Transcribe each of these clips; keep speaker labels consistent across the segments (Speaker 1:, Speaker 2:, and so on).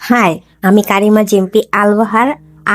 Speaker 1: High, আমি কারিমা জেম্পি আলবাহার।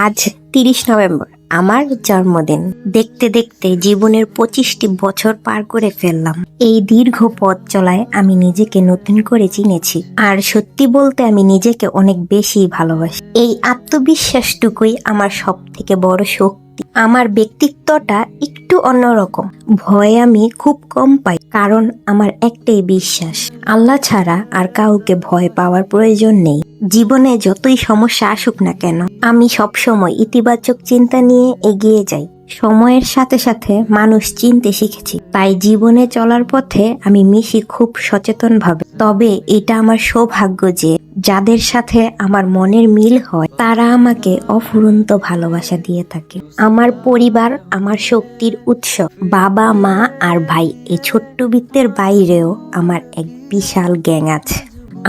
Speaker 1: আজ 30 November, আমার জন্মদিন। দেখতে দেখতে জীবনের 25টি বছর পার করে ফেললাম। এই দীর্ঘ পথ চলায় আমি নিজেকে নতুন করে চিনেছি, আর সত্যি বলতে আমি নিজেকে অনেক বেশি ভালোবাসি। এই আত্মবিশ্বাসটুকুই আমার সব থেকে বড় শক্তি। আমার ব্যক্তিত্বটা একটু অন্যরকম। ভয় আমি খুব কম পাই, কারণ আমার একটাই বিশ্বাস, আল্লাহ ছাড়া আর কাউকে ভয় পাওয়ার প্রয়োজন নেই। জীবনে যতই সমস্যা আসুক না কেন, আমি সবসময় ইতিবাচক চিন্তা নিয়ে এগিয়ে যাই। সময়ের সাথে সাথে মানুষ চিনতে শিখেছি, তাই জীবনে চলার পথে আমি মিশি খুব সচেতনভাবে। তবে এটা আমার সৌভাগ্য যে যাদের সাথে আমার মনের মিল হয় তারা আমাকে অফুরন্ত ভালোবাসা দিয়ে থাকে। আমার পরিবার আমার শক্তির উৎস। বাবা, মা আর ভাই, এই ছোট্ট বৃত্তের বাইরেও আমার এক বিশাল গ্যাং আছে।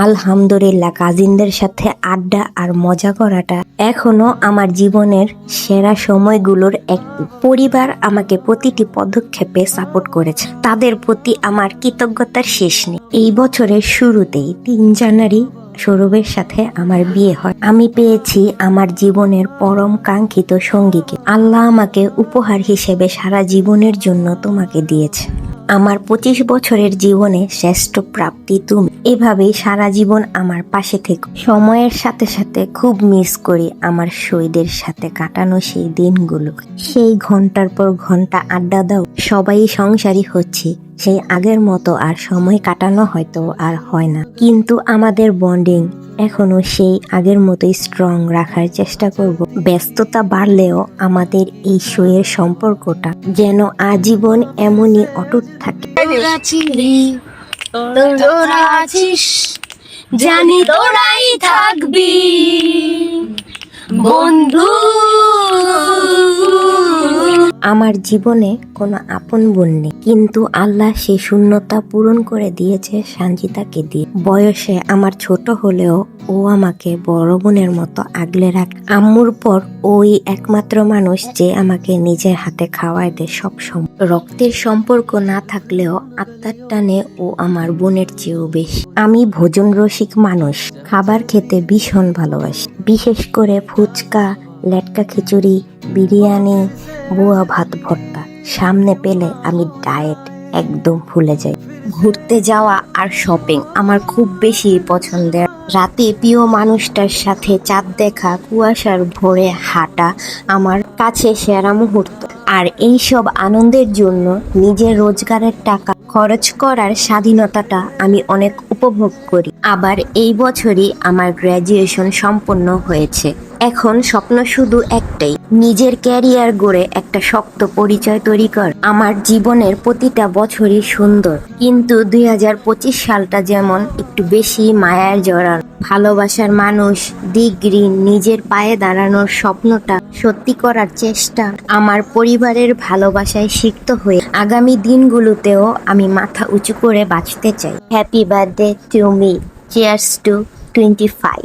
Speaker 1: আলহামদুলিল্লাহ, কাজিনদের সাথে আড্ডা আর মজা করাটা এখনো আমার জীবনের সেরা সময়গুলোর একটি। পরিবার আমাকে প্রতিটি পদক্ষেপে সাপোর্ট করেছে, তাদের প্রতি আমার কৃতজ্ঞতার শেষ নেই। এই বছরের শুরুতেই 3 জানুয়ারি সৌরভের সাথে আমার বিয়ে হয়। আমি পেয়েছি আমার জীবনের পরম কাঙ্ক্ষিত সঙ্গীকে। আল্লাহ আমাকে উপহার হিসেবে সারা জীবনের জন্য তোমাকে দিয়েছে। আমার 25 বছরের জীবনে শ্রেষ্ঠ প্রাপ্তি তুমি। এভাবেই সারা জীবন আমার পাশে থেকো। সময়ের সাথে সাথে খুব মিস করি আমার শহীদের সাথে কাটানো সেই দিনগুলো। সেই ঘন্টার পর ঘন্টা আড্ডা দাও। সবাই সংসারী হচ্ছে, সেই আগের মতো আর সময় কাটানো হয়তো আর হয় না, কিন্তু আমাদের বন্ডিং এখনো সেই আগের মতোই স্ট্রং রাখার চেষ্টা করব। ব্যস্ততা বাড়লেও আমাদের এই শোয়ের সম্পর্কটা যেন আজীবন এমনই অটুট থাকে।
Speaker 2: জানি তোরাই থাকবি বন্ধু।
Speaker 1: আমার জীবনে কোনো আপন বোন নেই, কিন্তু আল্লাহ সেই শূন্যতা পূরণ করে দিয়েছে সঞ্জিতাকে দিয়ে। বয়সে আমার ছোট হলেও ও আমাকে বড় বোনের মতো আগলে রাখে। আম্মুর পর ওই একমাত্র মানুষ যে আমাকে নিজের হাতে খাওয়ায় দেয় সবসময়। রক্তের সম্পর্ক না থাকলেও আত্মার টানে ও আমার বোনের চেয়েও বেশি। আমি ভোজন রসিক মানুষ, খাবার খেতে ভীষণ ভালোবাসি, বিশেষ করে ফুচকা, লেটকা খিচুড়ি, বিরিয়ানি, বুয়া ভাত ভর্তা সামনে পেলে আমি ডায়েট একদম ভুলে যাই। ঘুরতে যাওয়া আর শপিং আমার খুব বেশি পছন্দের। রাতে প্রিয় মানুষটার সাথে চাঁদ দেখা, কুয়াশার ভোরে হাঁটা আমার কাছে সেরা মুহূর্ত। আর এই সব আনন্দের জন্য নিজের রোজগারের টাকা খরচ করার স্বাধীনতাটা আমি অনেক উপভোগ করি। আবার এই বছরই আমার গ্র্যাজুয়েশন সম্পন্ন হয়েছে। এখন স্বপ্ন শুধু একটাই, নিজের ক্যারিয়ার গড়ে একটা শক্ত পরিচয় তৈরি কর। আমার জীবনের প্রতিটা বছরই সুন্দর, কিন্তু 2025 সালটা যেমন একটু বেশি মায়ার জড়ান। ভালোবাসার মানুষ, ডিগ্রি, নিজের পায়ে দাঁড়ানোর স্বপ্নটা সত্যি করার চেষ্টা, আমার পরিবারের ভালোবাসায় সিক্ত হয়ে আগামী দিনগুলোতেও আমি মাথা উঁচু করে বাঁচতে চাই। Happy birthday to me. Cheers to 25।